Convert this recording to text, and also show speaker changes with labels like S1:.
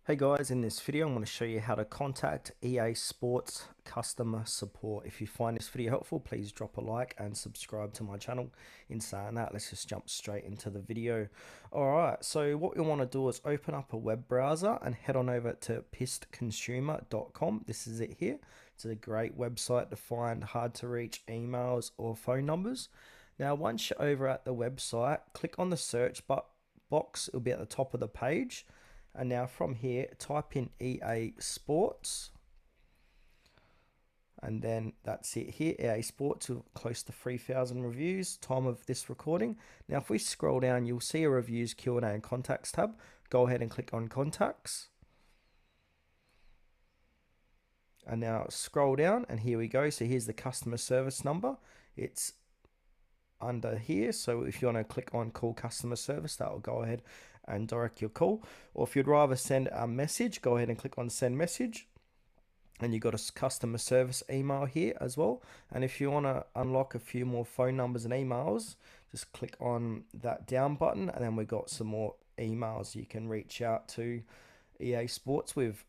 S1: Hey guys, in this video I'm going to show you how to contact EA Sports customer support. If you find this video helpful, please drop a like and subscribe to my channel. In saying that, let's just jump straight into the video. Alright, so what we want to do is open up a web browser and head on over to pistconsumer.com. This is it here. It's a great website to find hard to reach emails or phone numbers. Now once you're over at the website, click on the search box. It'll be at the top of the page. And now from here, type in EA Sports. And then that's it here, EA Sports, with close to 3,000 reviews, time of this recording. Now, if we scroll down, you'll see a reviews, Q&A, and contacts tab. Go ahead and click on contacts. And now scroll down, and here we go. So here's the customer service number. It's under here, so if you want to click on call customer service, that will go ahead and direct your call. Or if you'd rather send a message, go ahead and click on send message, and you've got a customer service email here as well. And if you want to unlock a few more phone numbers and emails, just click on that down button, and then we've got some more emails you can reach out to EA Sports with.